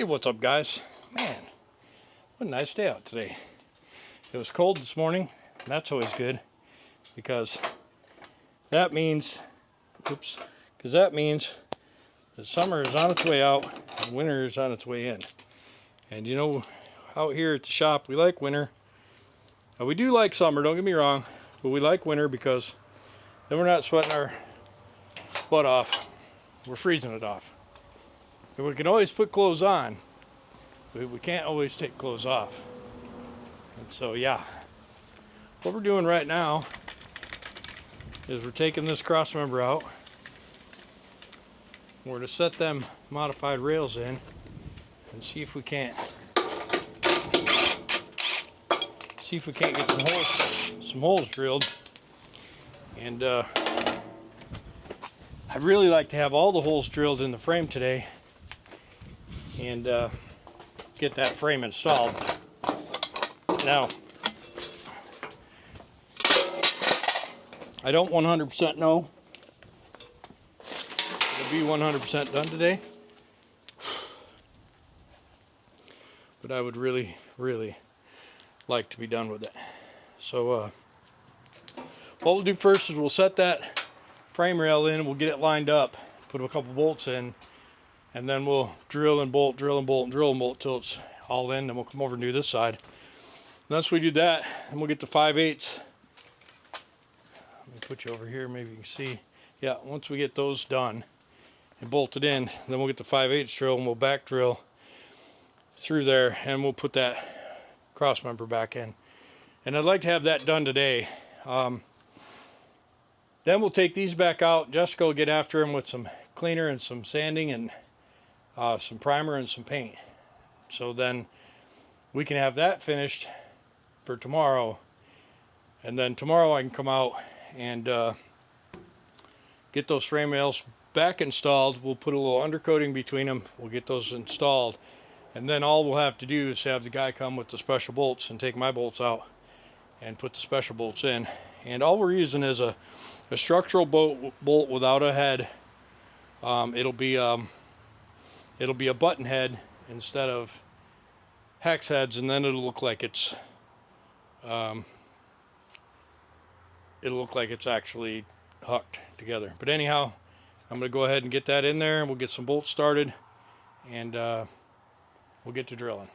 What's up, guys? Man, what a nice day out today. It was cold this morning, and that's always good because that means, that summer is on its way out and winter is on its way in. And you know, out here at the shop, we like winter. We do like summer, don't get me wrong, but we like winter because then we're not sweating our butt off. We're freezing it off. And we can always put clothes on, but we can't always take clothes off. And so, yeah, what we're doing right now is we're taking this cross member out. We're to set them modified rails in and see if we can't get some holes drilled. And I'd really like to have all the holes drilled in the frame today and get that frame installed. Now, I don't 100% know it'll be 100% done today, but I would really like to be done with it. So what we'll do first is we'll set that frame rail in, we'll get it lined up, put a couple bolts in, and then we'll drill and bolt till it's all in. Then we'll come over and do this side. Once we do that, then we'll get the 5/8. Let me put you over here, maybe you can see. Yeah, once we get those done and bolted in, then we'll get the 5/8 drill and we'll back drill through there and we'll put that cross member back in. And I'd like to have that done today. Then we'll take these back out. Jess will get after them with some cleaner and some sanding and some primer and some paint. So then we can have that finished for tomorrow. And then tomorrow I can come out and get those frame rails back installed. We'll put a little undercoating between them. We'll get those installed. And then all we'll have to do is have the guy come with the special bolts and take my bolts out and put the special bolts in. And all we're using is a structural bolt without a head. It'll be a button head instead of hex heads, and then it'll look like it's actually hooked together. But anyhow, I'm going to go ahead and get that in there, and we'll get some bolts started, and we'll get to drilling.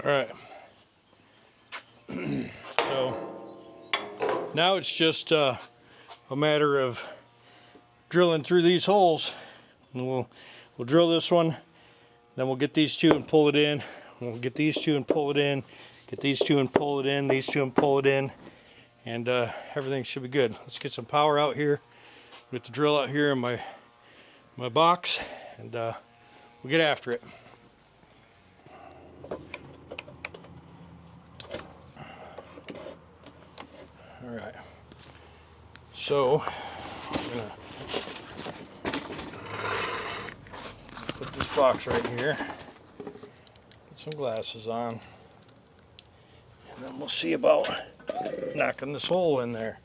Alright, so now it's just a matter of drilling through these holes. And we'll drill this one, then we'll get these two and pull it in. We'll get these two and pull it in, get these two and pull it in, these two and pull it in, and everything should be good. Let's get some power out here with the drill out here in my box, and we'll get after it. Alright, so I'm going to put this box right here, get some glasses on, and then we'll see about knocking this hole in there.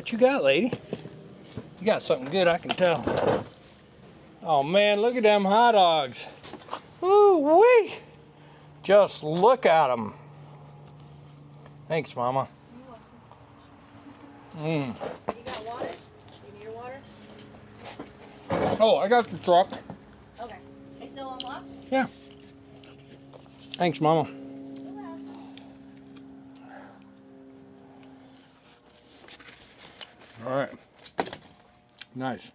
What you got, lady? You got something good, I can tell. Oh man, look at them hot dogs. Ooh wee! Just look at them. Thanks, Mama. You got water? You need your water? Oh, I got the truck. Okay. They still unlocked? Yeah. Thanks, Mama. All right. Nice.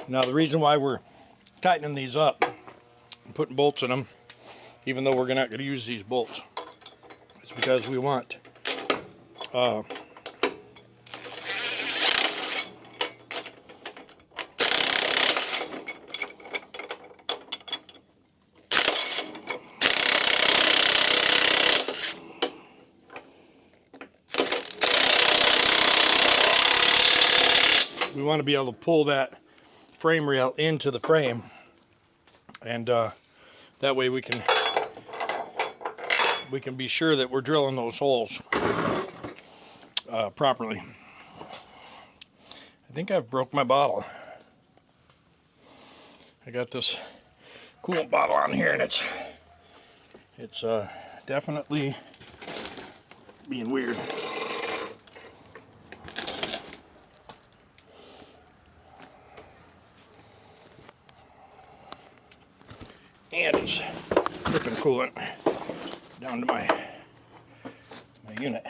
Now the reason why we're tightening these up and putting bolts in them, even though we're not going to use these bolts, is because we want to be able to pull that frame rail into the frame, and that way we can be sure that we're drilling those holes properly. I think I've broke my bottle. I got this coolant bottle on here, and it's definitely being weird. And it's dripping coolant down to my unit.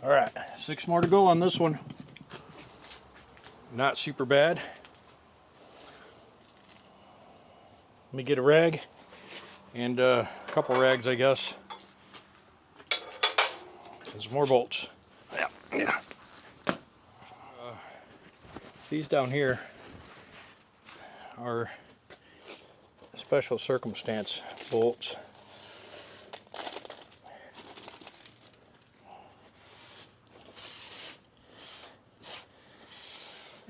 All right, 6 more to go on this one. Not super bad. Let me get a rag and a couple rags, I guess. There's more bolts. Yeah. These down here are special circumstance bolts.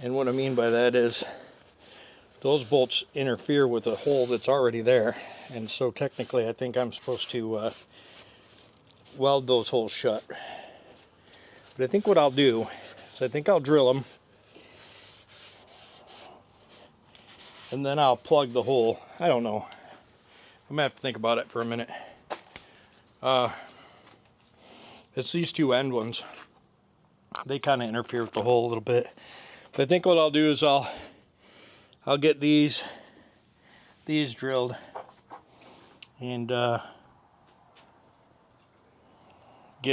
And what I mean by that is those bolts interfere with a hole that's already there. And so technically I think I'm supposed to weld those holes shut. But I think what I'll do is I think I'll drill them. And then I'll plug the hole. I don't know. I'm gonna have to think about it for a minute. It's these two end ones. They kind of interfere with the hole a little bit. But I think what I'll do is I'll get these drilled and get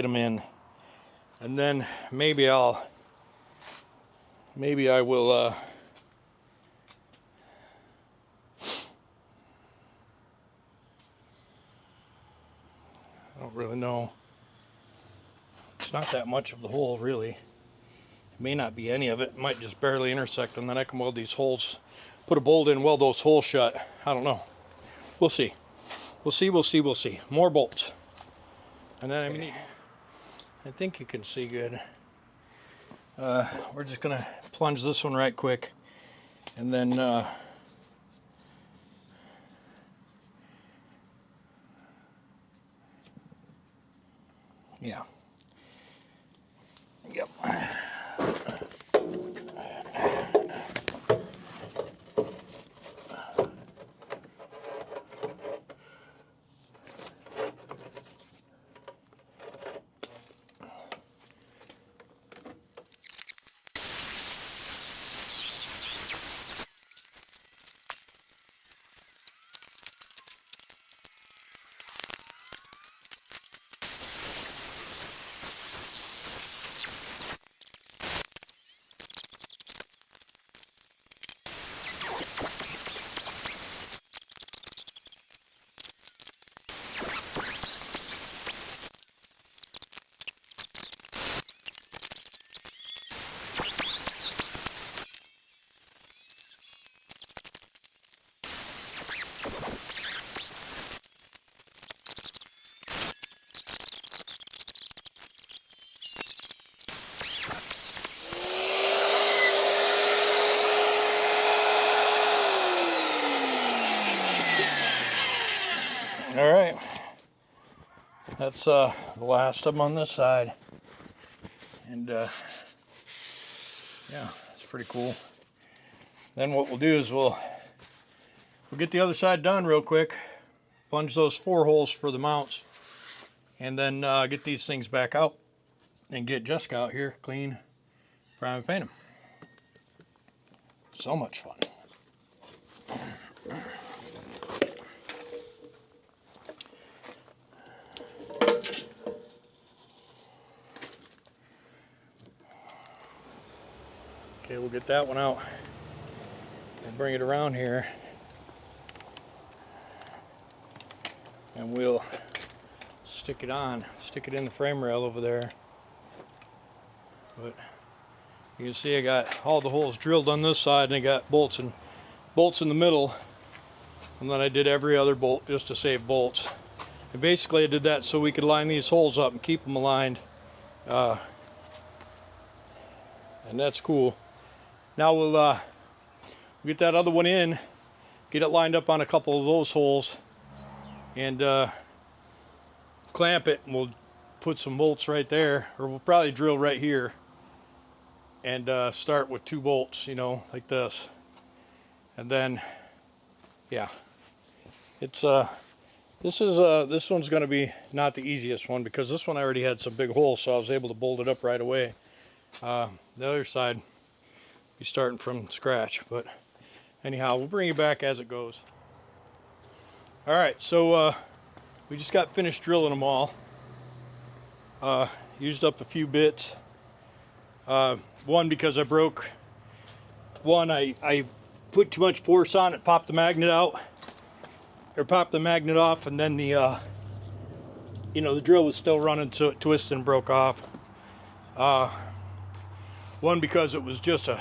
them in, and then maybe I will don't really know. It's not that much of the hole, really. It may not be any of it. It might just barely intersect, and then I can weld these holes, put a bolt in, weld those holes shut. I don't know. We'll see. We'll see. More bolts. And then I think you can see good. We're just gonna plunge this one right quick, and then yeah. Yep. All right, that's the last of them on this side, and yeah, it's pretty cool. Then what we'll do is we'll get the other side done real quick, plunge those 4 holes for the mounts, and then get these things back out and get Jessica out here, clean, prime, and paint them. So much fun. Okay, we'll get that one out. We'll bring it around here, and we'll stick it in the frame rail over there. But you can see I got all the holes drilled on this side, and I got bolts in the middle, and then I did every other bolt just to save bolts. And basically I did that so we could line these holes up and keep them aligned, and that's cool. Now we'll get that other one in, get it lined up on a couple of those holes, and clamp it, and we'll put some bolts right there, or we'll probably drill right here, and start with 2 bolts, like this. And then, yeah, it's this one's going to be not the easiest one, because this one I already had some big holes, so I was able to bolt it up right away. The other side, be starting from scratch, but anyhow, we'll bring it back as it goes. All right, so we just got finished drilling them all. Used up a few bits. One, because I broke one, I put too much force on it, popped the magnet out, or popped the magnet off, and then the the drill was still running, so it twisted and broke off. One, because it was just a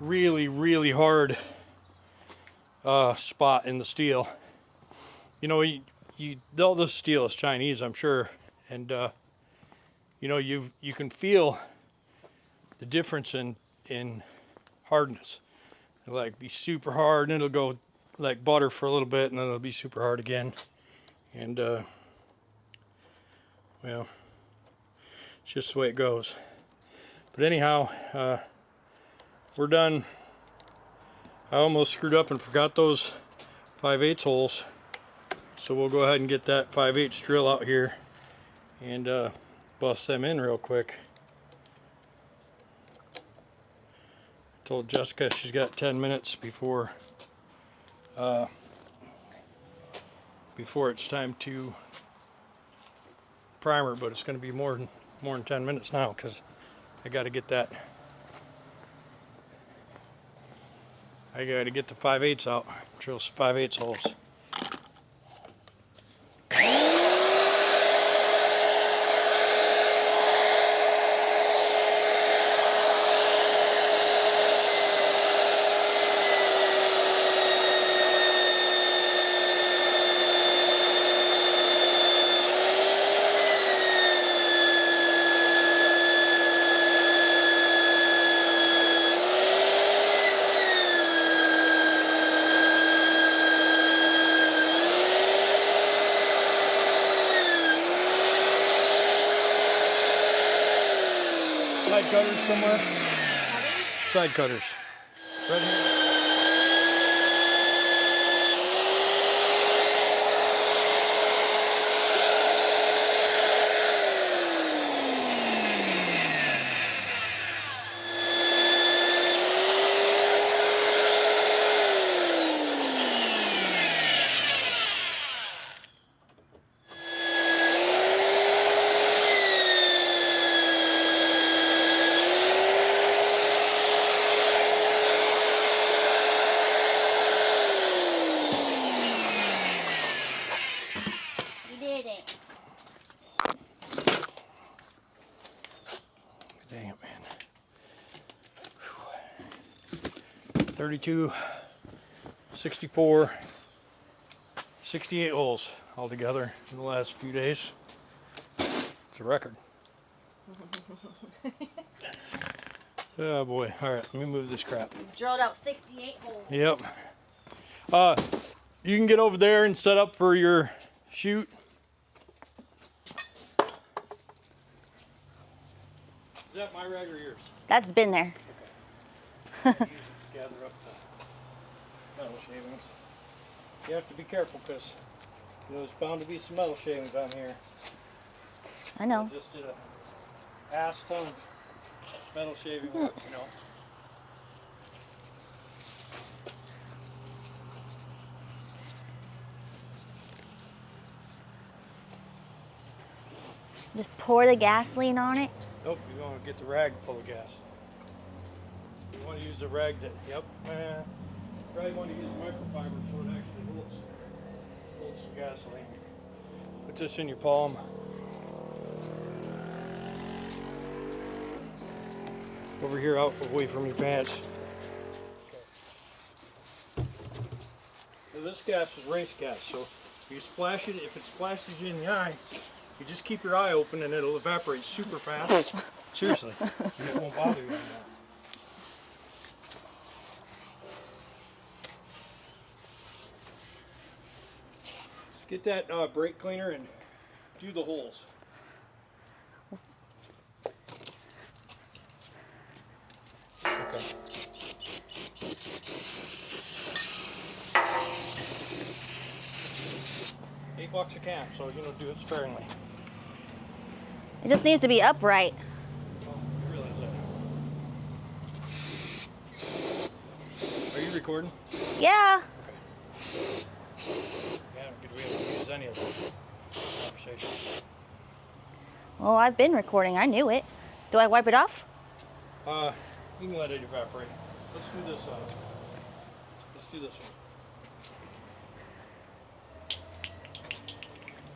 really hard spot in the steel. All this steel is Chinese, I'm sure, and you can feel the difference in hardness. It'll like be super hard, and it'll go like butter for a little bit, and then it'll be super hard again. And well, it's just the way it goes. But anyhow, we're done. I almost screwed up and forgot those 5/8 holes, so we'll go ahead and get that 5/8 drill out here and bust them in real quick. Told Jessica she's got 10 minutes before it's time to primer, but it's going to be more than 10 minutes now, because I got to get the 5/8 out, drill some 5/8 holes. Side cutters somewhere? Cutters? Side cutters. Right here. Did it. Dang it, man. 32, 64, 68 holes altogether in the last few days. It's a record. Oh boy. All right, let me move this crap. We've drilled out 68 holes. Yep. You can get over there and set up for your shoot. Is that my rag or yours? That's been there. Use it to gather up the metal shavings. You have to be careful because there's bound to be some metal shavings on here. I know. I just did a ass ton of metal shaving work, you know. Just pour the gasoline on it. Nope, you want to get the rag full of gas. You want to use the rag that, yep, probably want to use microfiber so it actually holds some gasoline. Put this in your palm. Over here, out away from your pants. Okay. Now this gas is race gas, so you splash it. If it splashes you in the eye, you just keep your eye open and it'll evaporate super fast. Seriously, and it won't bother you anymore. Get that brake cleaner and do the holes. Okay. $8 a can, so you know, do it sparingly. It just needs to be upright. Oh, you realize that. Are you recording? Yeah. Okay. Yeah, we haven't used any of this conversation. Well, I've been recording. I knew it. Do I wipe it off? You can let it evaporate. Let's do this. Let's do this one.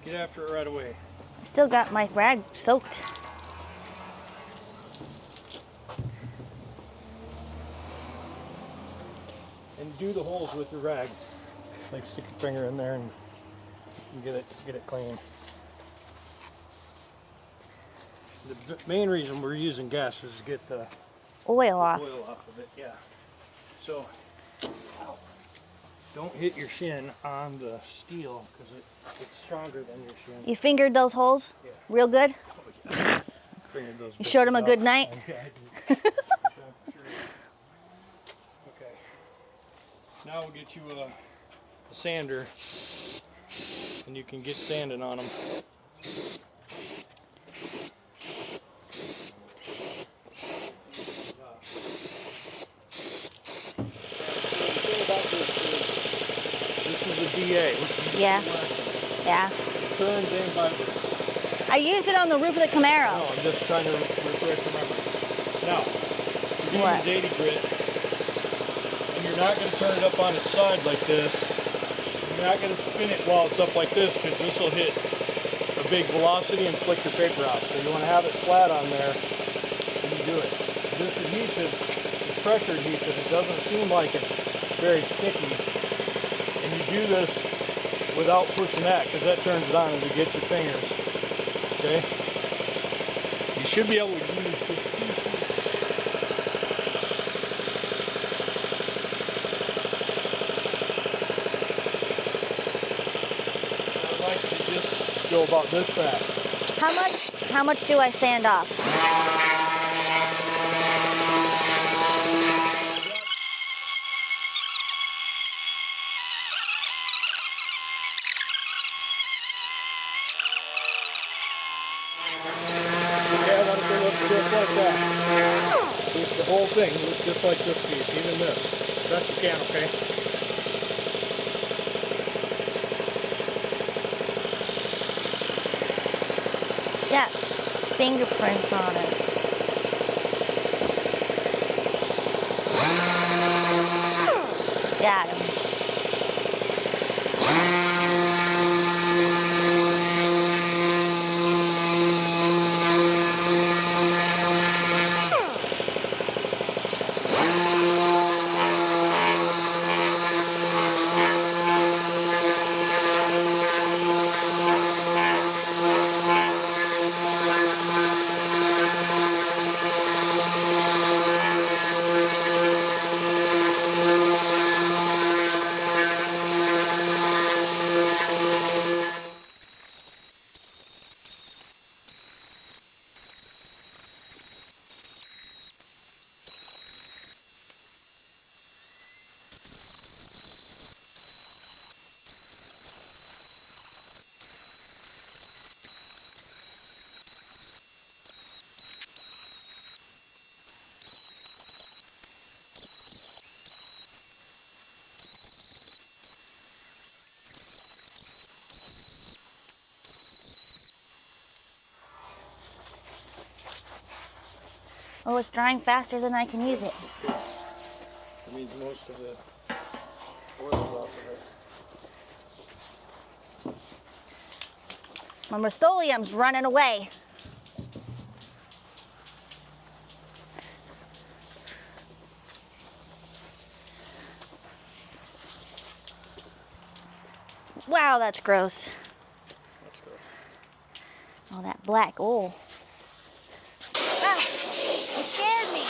Get after it right away. I still got my rag soaked. And do the holes with your rag. Like stick your finger in there and get it clean. The main reason we're using gas is to get the Oil off. oil off of it. Yeah. So don't hit your shin on the steel because it's stronger than your shin. You fingered those holes? Yeah. Real good? Oh, yeah. Fingered those You showed him a bitches good out. night? Yeah, I did. Okay. Now we'll get you a sander and you can get sanding on them. This is a DA. Yeah. Yeah. Turns and vibrates. I used it on the roof of the Camaro. No, I'm just trying to refresh your memory. Now, you're going to use 80 grit, and you're not going to turn it up on its side like this. You're not going to spin it while it's up like this, because this will hit a big velocity and flick your paper out. So you want to have it flat on there when you do it. This adhesive is pressure adhesive. It doesn't seem like it's very sticky. And you do this without pushing that, because that turns it on as it gets your fingers. Okay? You should be able to use this. I'd like to just go about this fast. How much do I sand off? Just like that. The whole thing looks just like this piece, even this. Best you can, okay? Yeah, fingerprints on it. Got him. Oh, it's drying faster than I can use it. That means most of the oil's off of it. My Rust-Oleum's running away. Wow, that's gross. That's good. All that black oil. Ah, it scared me.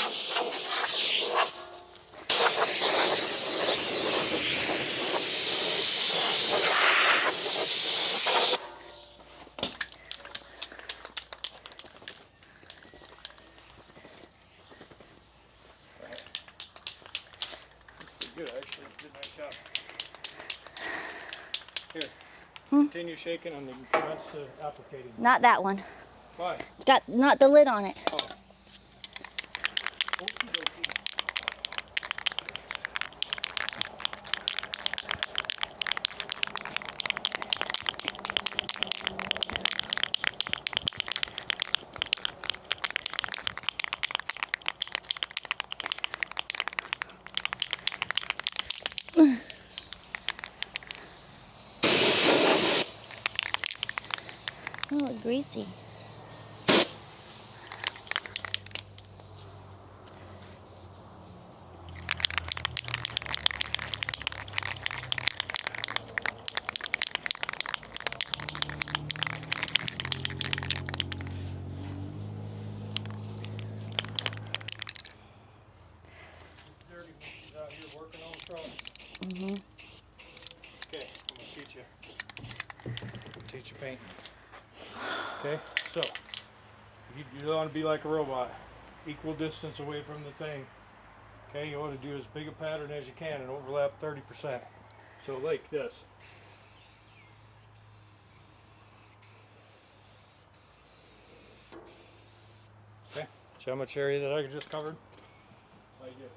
Pretty good, actually. Did a nice job. Here. Continue shaking and then commence to applicating. Not that one. Why? It's got not the lid on it. Oh. Okie dokie. Oh, greasy. Dirty when she's out here working on the truck. Mm-hmm. Okay, I'm gonna teach you. Teach you painting. Okay, so you don't want to be like a robot. Equal distance away from the thing. Okay, you want to do as big a pattern as you can and overlap 30%. So like this. Okay, see how much area that I just covered? I did.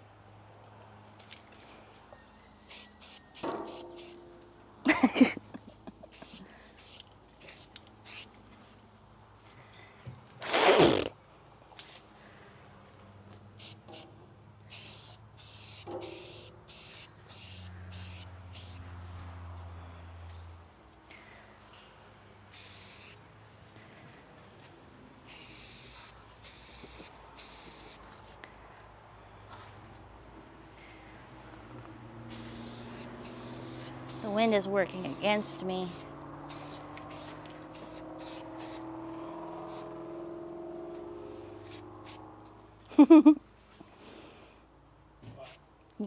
The wind is working against me.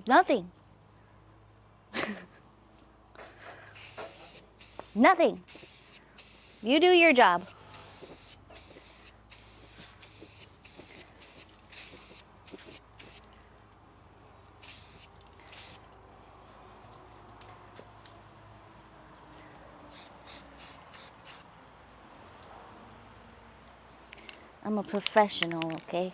Nothing. Nothing. You do your job. I'm a professional, okay?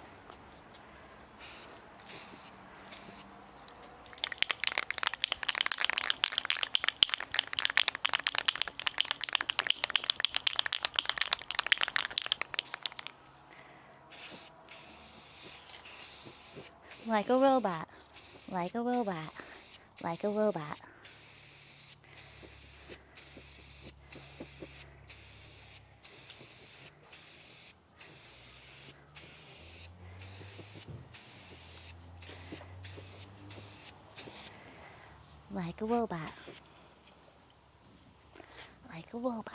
Like a robot, like a robot, like a robot. Like a robot, like a robot.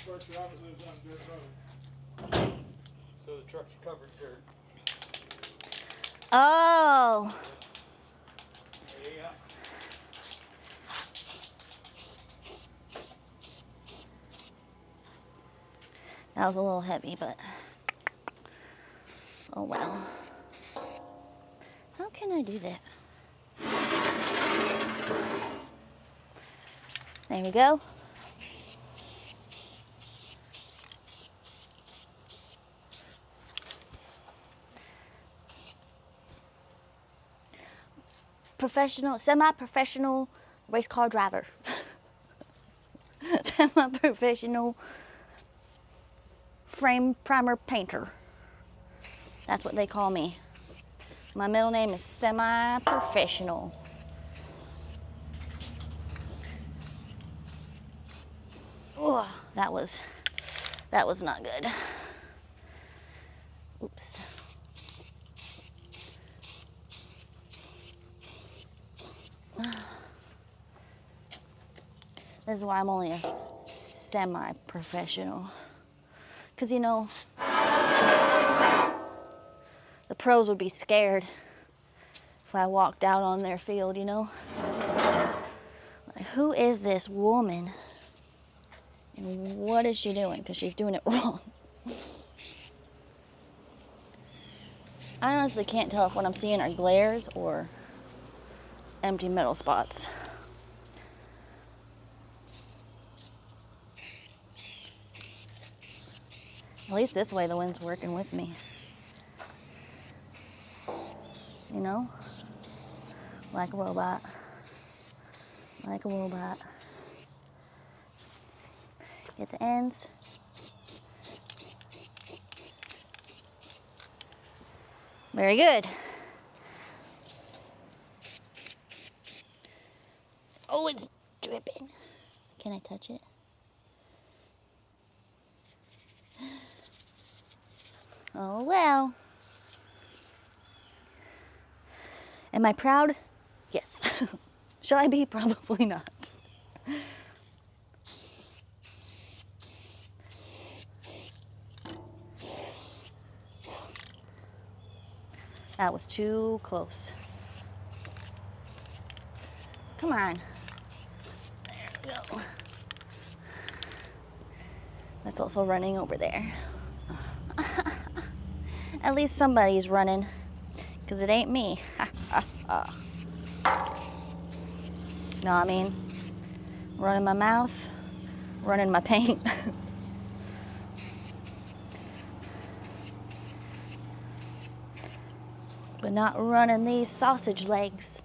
Of course, your office lives on dirt road. So the truck's covered dirt. Oh, Yeah. that was a little heavy, but oh well. How can I do that? There we go. Professional, semi-professional race car driver. Semi-professional frame primer painter. That's what they call me. My middle name is semi-professional. Oh, that was not good. Oops. This is why I'm only a semi-professional. Because, you know, the pros would be scared if I walked out on their field, you know? Like, who is this woman? And what is she doing? Because she's doing it wrong. I honestly can't tell if what I'm seeing are glares or empty metal spots. At least this way the wind's working with me. You know? Like a robot. Like a robot. Get the ends. Very good. Oh, it's dripping. Can I touch it? Oh, well. Am I proud? Yes. Should I be? Probably not. That was too close. Come on. There we go. That's also running over there. At least somebody's running, because it ain't me. Know what I mean? Running my mouth, running my paint. But not running these sausage legs.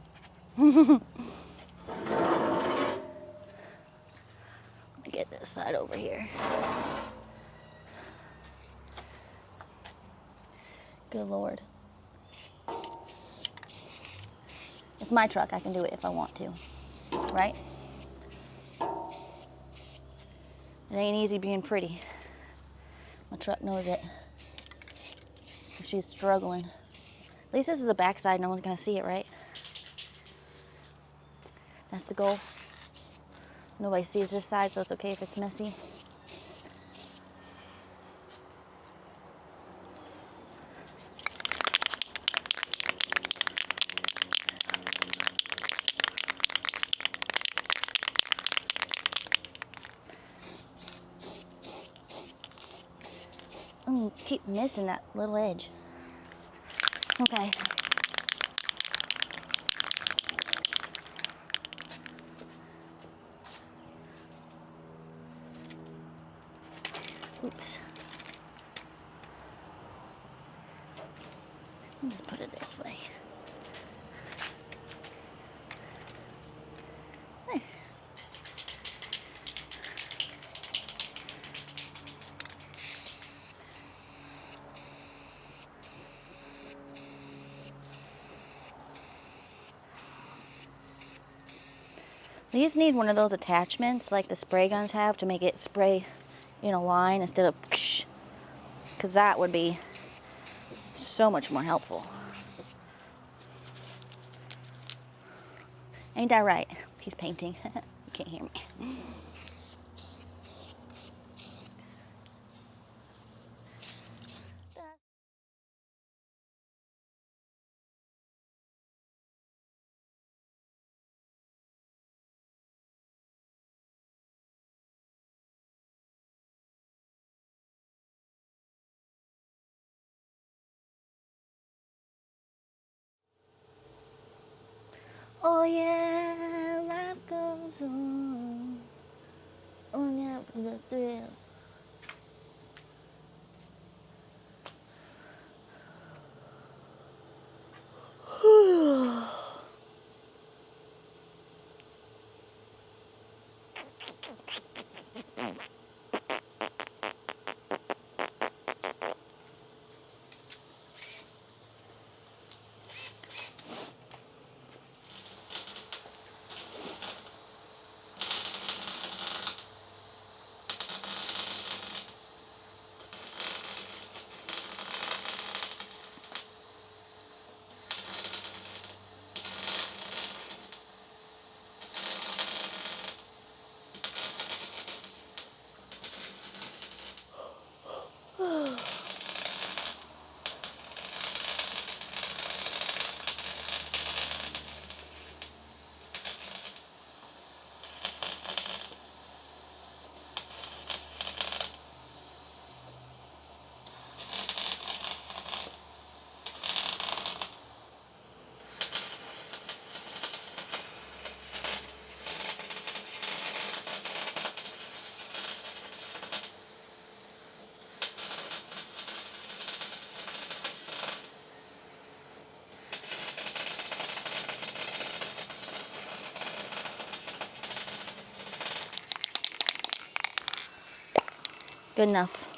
Get this side over here. Good Lord. It's my truck. I can do it if I want to. Right? It ain't easy being pretty. My truck knows it. She's struggling. At least this is the back side. No one's going to see it, right? That's the goal. Nobody sees this side, so it's okay if it's messy. keep missing that little edge. Okay. Oops. I'll just put it this way. There. These need one of those attachments like the spray guns have to make it spray in a line instead of because that would be so much more helpful. Ain't that right? He's painting. You can't hear me. Oh yeah, life goes on. On after the thrill. Good enough.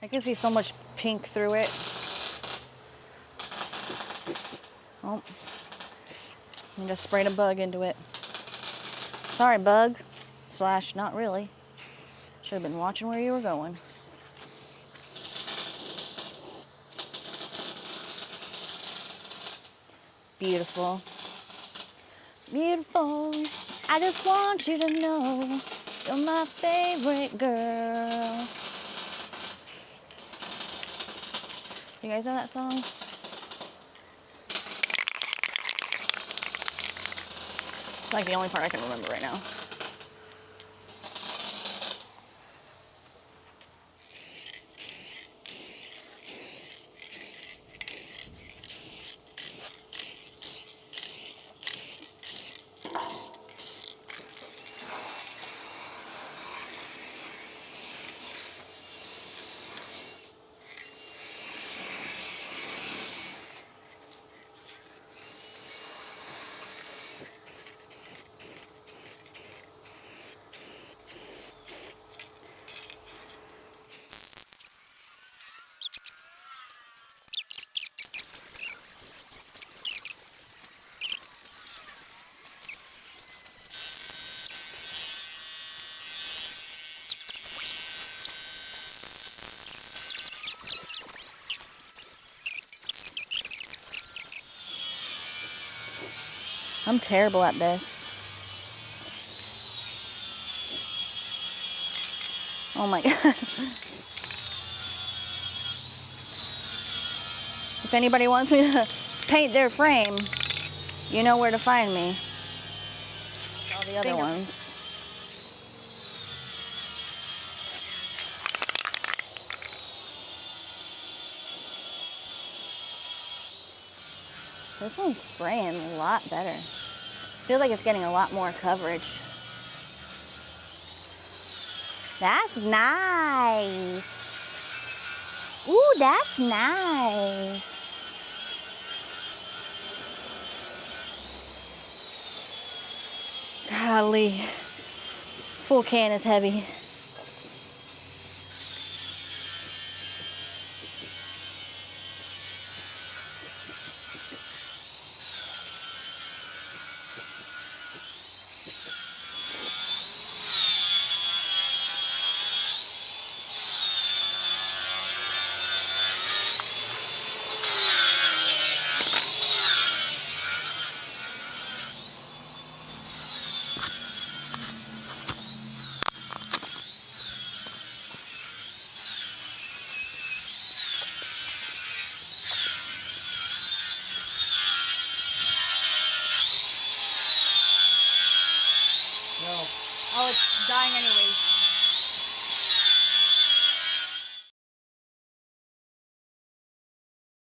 I can see so much pink through it. Oh, I just sprayed a bug into it. Sorry, bug. Slash, not really. Should have been watching where you were going. Beautiful. Beautiful. I just want you to know you're my favorite girl. You guys know that song? It's like the only part I can remember right now. I'm terrible at this. Oh my God. If anybody wants me to paint their frame, you know where to find me. All the other ones. This one's spraying a lot better. Feels like it's getting a lot more coverage. That's nice. Ooh, that's nice. Golly. Full can is heavy. No. Oh, it's dying anyways.